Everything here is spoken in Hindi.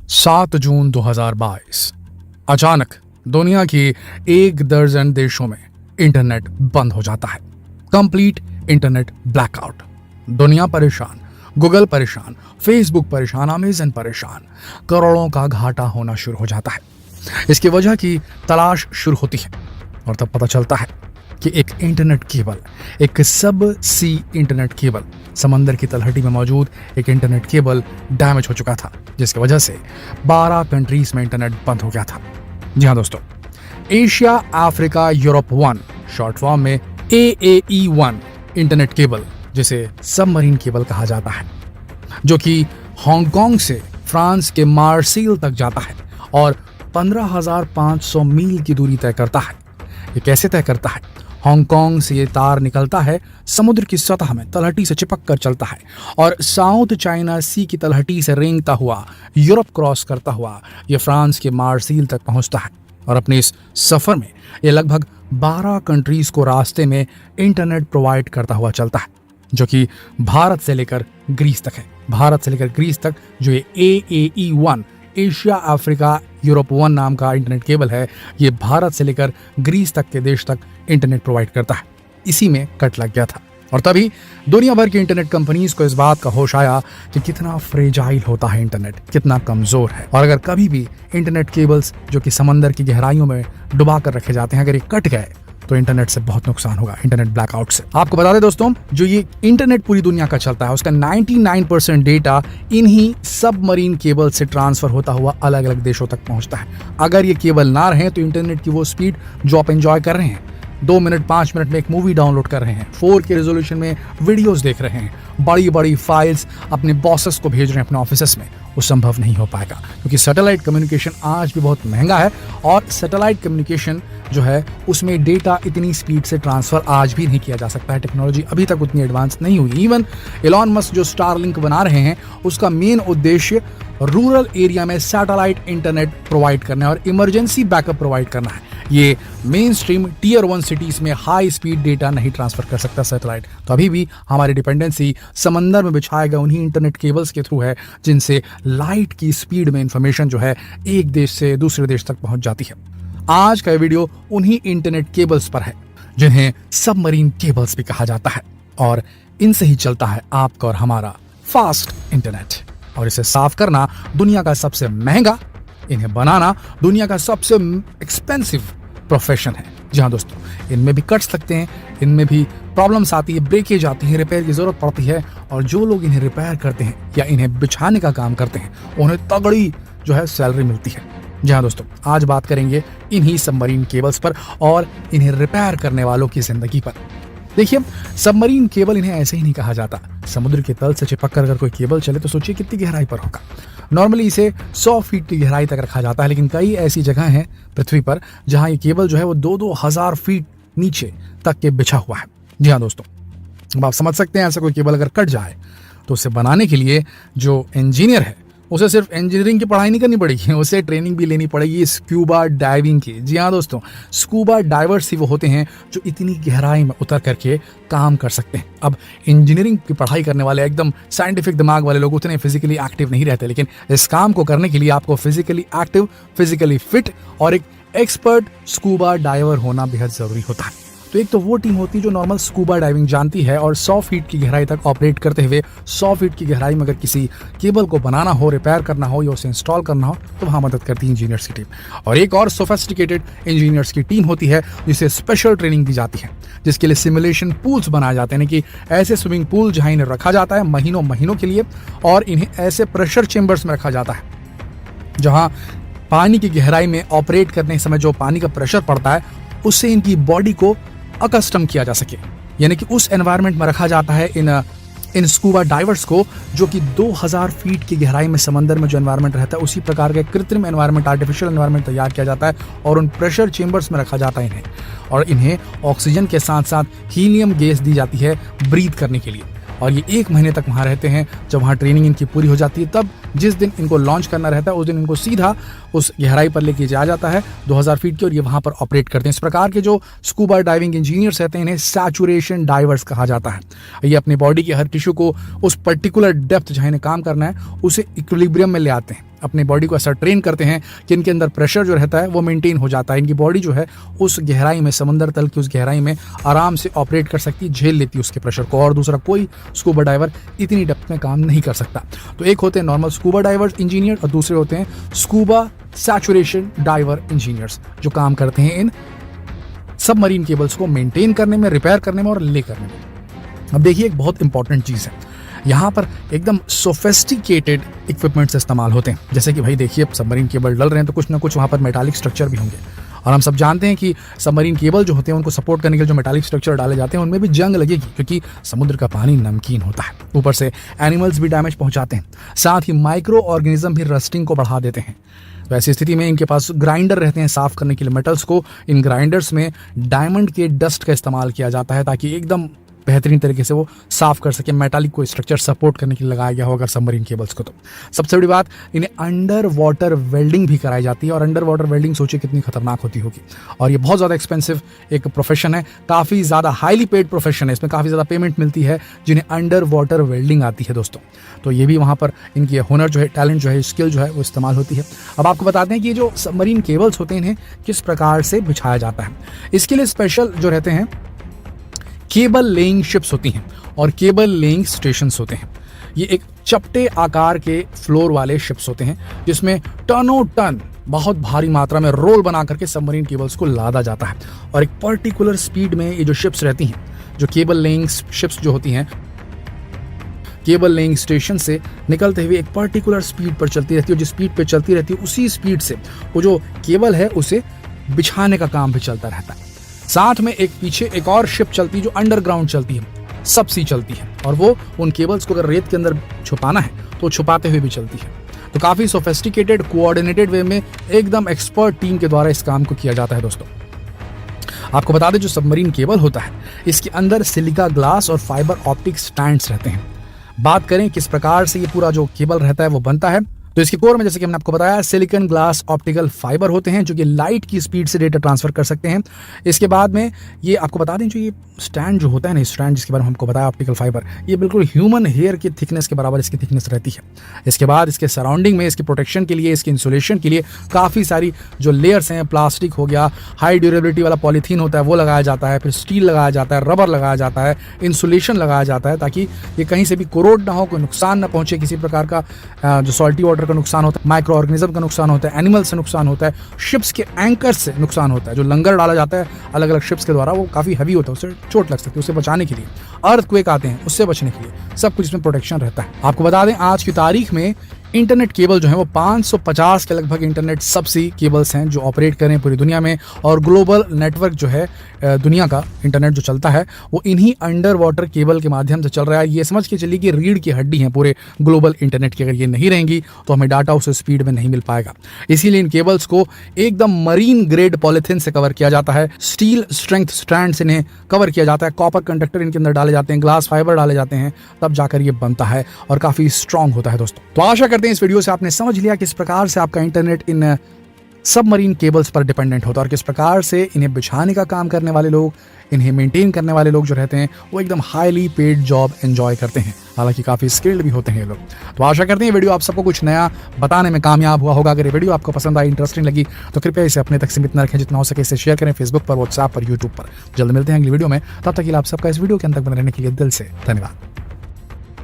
7 जून 2022 अचानक दुनिया के 1 दर्जन देशों में इंटरनेट बंद हो जाता है। Complete internet blackout. दुनिया परेशान, गूगल परेशान, फेसबुक परेशान, अमेजन परेशान। करोड़ों का घाटा होना शुरू हो जाता है। इसकी वजह की तलाश शुरू होती है और तब पता चलता है कि एक इंटरनेट केबल, एक सब सी इंटरनेट केबल, समंदर की तलहटी में मौजूद एक इंटरनेट केबल डैमेज हो चुका था, जिसकी वजह से 12 कंट्रीज में इंटरनेट बंद हो गया था। जी हाँ दोस्तों, Asia Africa Europe 1 short form में AAE1 इंटरनेट केबल, जिसे सबमरीन केबल कहा जाता है, जो कि हांगकांग से फ्रांस के मार्सेल तक जाता है और 15,500 मील की दूरी तय करता है। ये कैसे तय करता है? हांगकांग से ये तार निकलता है, समुद्र की सतह में तलहटी से चिपक कर चलता है और साउथ चाइना सी की तलहटी से रेंगता हुआ यूरोप क्रॉस करता हुआ ये फ्रांस के मार्सेल तक पहुंचता है। और अपने इस सफर में ये लगभग 12 कंट्रीज को रास्ते में इंटरनेट प्रोवाइड करता हुआ चलता है, जो कि भारत से लेकर ग्रीस तक है। भारत से लेकर ग्रीस तक जो ये AAE1 एशिया अफ्रीका यूरोप 1 नाम का इंटरनेट केबल है, ये भारत से लेकर ग्रीस तक के देश तक इंटरनेट प्रोवाइड करता है। इसी में कट लग गया था और तभी दुनिया भर की इंटरनेट कंपनीज को इस बात का होश आया कि कितना फ्रेजाइल होता है इंटरनेट, कितना कमजोर है। और अगर कभी भी इंटरनेट केबल्स जो कि समंदर की गहराइयों में डुबा कर रखे जाते हैं, अगर ये कट गए तो इंटरनेट से बहुत नुकसान होगा, इंटरनेट ब्लैकआउट से। आपको बता दें दोस्तों, जो ये इंटरनेट पूरी दुनिया का चलता है, उसका 99% डेटा इन्हीं सबमरीन केबल से ट्रांसफर होता हुआ अलग अलग देशों तक पहुंचता है। अगर ये केबल ना रहे तो इंटरनेट की वो स्पीड जो आप एंजॉय कर रहे हैं, 2 मिनट 5 मिनट में एक मूवी डाउनलोड कर रहे हैं, 4K रेजोल्यूशन में वीडियोस देख रहे हैं, बड़ी बड़ी फाइल्स अपने बॉसेस को भेज रहे हैं अपने ऑफिसेस में, वो संभव नहीं हो पाएगा, क्योंकि सैटेलाइट कम्युनिकेशन आज भी बहुत महंगा है और सैटेलाइट कम्युनिकेशन जो है उसमें डेटा इतनी स्पीड से ट्रांसफर आज भी नहीं किया जा सकता है। टेक्नोलॉजी अभी तक उतनी एडवांस नहीं हुई। इवन एलॉन मस्क जो स्टारलिंक बना रहे हैं, उसका मेन उद्देश्य रूरल एरिया में सैटेलाइट इंटरनेट प्रोवाइड करना है और इमरजेंसी बैकअप प्रोवाइड करना है। ये मेन स्ट्रीम टियर 1 सिटीज में हाई स्पीड डेटा नहीं ट्रांसफर कर सकता सैटेलाइट। तो अभी भी हमारी डिपेंडेंसी समंदर में बिछाए गए उन्हीं इंटरनेट केबल्स के थ्रू है, जिनसे लाइट की स्पीड में इंफॉर्मेशन जो है एक देश से दूसरे देश तक पहुंच जाती है। आज का वीडियो उन्हीं इंटरनेट केबल्स पर है, जिन्हें सबमरीन केबल्स भी कहा जाता है, और इनसे ही चलता है आपका और हमारा फास्ट इंटरनेट। और इसे साफ करना दुनिया का सबसे महंगा, इन्हें बनाना दुनिया का सबसे एक्सपेंसिव प्रोफेशन है। जी हाँ दोस्तों, इनमें भी कट्स लगते हैं, इनमें भी प्रॉब्लम्स आती है, ब्रेकेज आती है, रिपेयर की जरूरत पड़ती है, और जो लोग इन्हें रिपेयर करते हैं या इन्हें बिछाने का काम करते हैं, उन्हें तगड़ी जो है सैलरी मिलती है। जी हाँ दोस्तों, आज बात करेंगे इन्हीं सबमरीन केबल्स पर और इन्हें रिपेयर करने वालों की जिंदगी पर। देखिए, सबमरीन केबल इन्हें ऐसे ही नहीं कहा जाता। समुद्र के तल से चिपक कर अगर कोई केबल चले तो सोचिए कितनी गहराई पर होगा। नॉर्मली इसे 100 फीट की गहराई तक रखा जाता है, लेकिन कई ऐसी जगह हैं पृथ्वी पर जहां ये केबल जो है वो 2-2 हजार फीट नीचे तक के बिछा हुआ है। जी हाँ दोस्तों, अब आप समझ सकते हैं ऐसा कोई केबल अगर कट जाए तो उसे बनाने के लिए जो इंजीनियर है उसे सिर्फ इंजीनियरिंग की पढ़ाई नहीं करनी पड़ेगी, उसे ट्रेनिंग भी लेनी पड़ेगी स्कूबा डाइविंग की। जी हाँ दोस्तों, स्कूबा डाइवर्स ही वो होते हैं जो इतनी गहराई में उतर करके काम कर सकते हैं। अब इंजीनियरिंग की पढ़ाई करने वाले एकदम साइंटिफिक दिमाग वाले लोग उतने फिजिकली एक्टिव नहीं रहते, लेकिन इस काम को करने के लिए आपको फिजिकली एक्टिव, फिजिकली फिट और एक एक्सपर्ट स्कूबा डाइवर होना बेहद जरूरी होता है। तो एक तो वो टीम होती है जो नॉर्मल स्कूबा डाइविंग जानती है और 100 फीट की गहराई तक ऑपरेट करते हुए 100 फीट की गहराई में अगर किसी केबल को बनाना हो, रिपेयर करना हो या उसे इंस्टॉल करना हो तो वहां मदद करती है इंजीनियर्स की टीम। और एक और सोफिस्टिकेटेड इंजीनियर्स की टीम होती है जिसे स्पेशल ट्रेनिंग दी जाती है, जिसके लिए सिमुलेशन पूल्स बनाए जाते हैं, कि ऐसे स्विमिंग पूल जहां इन्हें रखा जाता है महीनों महीनों के लिए, और इन्हें ऐसे प्रेशर चेंबर्स में रखा जाता है जहां पानी की गहराई में ऑपरेट करने समय जो पानी का प्रेशर पड़ता है उससे इनकी बॉडी को अकस्टम किया जा सके। यानी कि उस एनवायरनमेंट में रखा जाता है इन स्कूबा डाइवर्स को, जो कि 2000 फीट की गहराई में समंदर में जो एनवायरनमेंट रहता है उसी प्रकार का कृत्रिम एनवायरनमेंट, आर्टिफिशियल एनवायरनमेंट तैयार किया जाता है और उन प्रेशर चेंबर्स में रखा जाता है इन्हें, और इन्हें ऑक्सीजन के साथ साथ हीलियम गैस दी जाती है ब्रीथ करने के लिए। और ये 1 महीने तक वहाँ रहते हैं। जब वहाँ ट्रेनिंग इनकी पूरी हो जाती है तब जिस दिन इनको लॉन्च करना रहता है उस दिन इनको सीधा उस गहराई पर लेके जाया जाता है 2000 फीट की, और ये वहाँ पर ऑपरेट करते हैं। इस प्रकार के जो स्कूबा डाइविंग इंजीनियर्स रहते हैं इन्हें सैचुरेशन डाइवर्स कहा जाता है। ये अपने बॉडी के हर टिश्यू को उस पर्टिकुलर डेप्थ जहाँ इन्हें काम करना है उसे इक्विलिब्रियम में ले आते हैं। अपनी बॉडी को ऐसा ट्रेन करते हैं कि इनके अंदर प्रेशर जो रहता है वो मेंटेन हो जाता है। इनकी बॉडी जो है उस गहराई में, समंदर तल की उस गहराई में आराम से ऑपरेट कर सकती है, झेल लेती है उसके प्रेशर को, और दूसरा कोई स्कूबा डाइवर इतनी डेप्थ में काम नहीं कर सकता। तो एक होते हैं नॉर्मल स्कूबा डाइवर इंजीनियर और दूसरे होते हैं स्कूबा सैचुरेशन डाइवर इंजीनियर्स, जो काम करते हैं इन सबमरीन केबल्स को मेंटेन करने में, रिपेयर करने में और ले करने में। अब देखिए एक बहुत इंपॉर्टेंट चीज़ है, यहाँ पर एकदम सोफिस्टिकेटेड इक्विपमेंट्स इस्तेमाल होते हैं। जैसे कि भाई देखिए सबमरीन केबल डल रहे हैं तो कुछ ना कुछ वहाँ पर मेटालिक स्ट्रक्चर भी होंगे, और हम सब जानते हैं कि सबमरीन केबल जो होते हैं उनको सपोर्ट करने के लिए जो मेटालिक स्ट्रक्चर डाले जाते हैं उनमें भी जंग लगेगी, क्योंकि समुद्र का पानी नमकीन होता है। ऊपर से एनिमल्स भी डैमेज पहुंचाते हैं, साथ ही माइक्रो ऑर्गेनिज्म भी रस्टिंग को बढ़ा देते हैं। तो ऐसी स्थिति में इनके पास ग्राइंडर रहते हैं साफ करने के लिए मेटल्स को। इन ग्राइंडर्स में डायमंड के डस्ट का इस्तेमाल किया जाता है ताकि एकदम बेहतरीन तरीके से वो साफ कर सके। मेटालिक को स्ट्रक्चर सपोर्ट करने के लिए लगाया गया हो अगर सबमरीन केबल्स को। तो सबसे बड़ी बात, इन्हें अंडर वाटर वेल्डिंग भी कराई जाती है, और अंडर वाटर वेल्डिंग सोचिए कितनी खतरनाक होती होगी। और ये बहुत ज़्यादा एक्सपेंसिव एक प्रोफेशन है, काफ़ी ज़्यादा हाईली पेड प्रोफेशन है, इसमें काफ़ी ज़्यादा पेमेंट मिलती है जिन्हें अंडर वाटर वेल्डिंग आती है दोस्तों। तो ये भी वहाँ पर इनकी हुनर जो है, टैलेंट जो है, स्किल जो है वो इस्तेमाल होती है। अब आपको बताते हैं कि ये जो सबमरीन केबल्स होते हैं इन्हें किस प्रकार से बिछाया जाता है। इसके लिए स्पेशल जो रहते हैं केबल लेइंग शिप्स होती हैं और केबल लेइंग स्टेशंस होते हैं। ये एक चपटे आकार के फ्लोर वाले शिप्स होते हैं जिसमें टनों टन बहुत भारी मात्रा में रोल बना करके सबमरीन केबल्स को लादा जाता है, और एक पर्टिकुलर स्पीड में ये जो शिप्स रहती हैं, जो केबल लेइंग शिप्स जो होती हैं, केबल लेइंग स्टेशन से निकलते हुए एक पर्टिकुलर स्पीड पर चलती रहती है। जिस स्पीड पे चलती रहती है उसी स्पीड से वो जो केबल है उसे बिछाने का काम भी चलता रहता है। साथ में एक पीछे एक और शिप चलती है जो अंडरग्राउंड चलती है, सबसी चलती है, और वो उन केबल्स को अगर रेत के अंदर छुपाना है तो छुपाते हुए भी चलती है। तो काफ़ी सोफिस्टिकेटेड कोऑर्डिनेटेड वे में एकदम एक्सपर्ट टीम के द्वारा इस काम को किया जाता है दोस्तों। आपको बता दें जो सबमरीन केबल होता है इसके अंदर सिलिका ग्लास और फाइबर ऑप्टिक स्टैंड्स रहते हैं। बात करें किस प्रकार से ये पूरा जो केबल रहता है वो बनता है, तो इसके कोर में जैसे कि हमने आपको बताया सिलिकॉन ग्लास ऑप्टिकल फाइबर होते हैं जो कि लाइट की स्पीड से डेटा ट्रांसफर कर सकते हैं। इसके बाद में ये आपको बता दें जो ये स्टैंड जो होता है ना, स्टैंड जिसके बारे में हमको बताया ऑप्टिकल फाइबर, ये बिल्कुल ह्यूमन हेयर की थिकनेस के बराबर इसकी थिकनेस रहती है। इसके बाद इसके सराउंडिंग में इसके प्रोटेक्शन के लिए, इसके इंसुलेशन के लिए काफ़ी सारी जो लेयर्स हैं, प्लास्टिक हो गया, हाई ड्यूरेबिलिटी वाला पॉलीथीन होता है वो लगाया जाता है, फिर स्टील लगाया जाता है, रबर लगाया जाता है, इंसुलेशन लगाया जाता है ताकि ये कहीं से भी कोरोड ना हो, कोई नुकसान ना पहुंचे, किसी प्रकार का जो सॉल्टी वाटर का नुकसान होता है, माइक्रो ऑर्गेनिज्म का नुकसान होता है, एनिमल से नुकसान होता है, शिप्स के एंकर्स से नुकसान होता है। जो लंगर डाला जाता है अलग अलग शिप्स के द्वारा वो काफ़ी हैवी होता है, उससे चोट लग सकती है, उसे बचाने के लिए, अर्थक्वेक आते हैं उससे बचने के लिए, सब कुछ इसमें प्रोटेक्शन रहता है। आपको बता दें आज की तारीख में इंटरनेट केबल जो है वो 550 के लगभग इंटरनेट सबसी केबल्स हैं जो ऑपरेट करें पूरी दुनिया में, और ग्लोबल नेटवर्क जो है दुनिया का इंटरनेट जो चलता है वो इन्हीं अंडर वाटर केबल के माध्यम से चल रहा है। ये समझ के चलिए कि रीढ़ की हड्डी है पूरे ग्लोबल इंटरनेट की, अगर ये नहीं रहेंगी तो हमें डाटा उस स्पीड में नहीं मिल पाएगा। इसीलिए इन केबल्स को एकदम मरीन ग्रेड पॉलिथीन से कवर किया जाता है, स्टील स्ट्रेंथ स्ट्रैंड से इन्हें कवर किया जाता है, कॉपर कंडक्टर इनके अंदर डाले जाते हैं, ग्लास फाइबर डाले जाते हैं, तब जाकर ये बनता है और काफ़ी स्ट्रांग होता है दोस्तों। तो आशा करते हैं इस वीडियो से आपने समझ लिया किस प्रकार से आपका इंटरनेट इन सबमरीन केबल्स पर डिपेंडेंट होता है और किस प्रकार से इन्हें बिछाने का काम करने वाले लोग, इन्हें मेंटेन करने वाले लोग जो रहते हैं वो एकदम हाईली पेड जॉब एंजॉय करते हैं, हालांकि काफ़ी स्किल्ड भी होते हैं ये लोग। तो आशा करते हैं वीडियो आप सबको कुछ नया बताने में कामयाब हुआ होगा। अगर ये वीडियो आपको पसंद आई, इंटरेस्टिंग लगी तो कृपया इसे अपने तक सीमित न रखें, जितना हो सके इसे शेयर करें फेसबुक पर, व्हाट्सएप पर, यूट्यूब पर। जल्द मिलते हैं अगली वीडियो में, तब तक के लिए आप सबका इस वीडियो के अंत तक बने रहने के लिए दिल से धन्यवाद।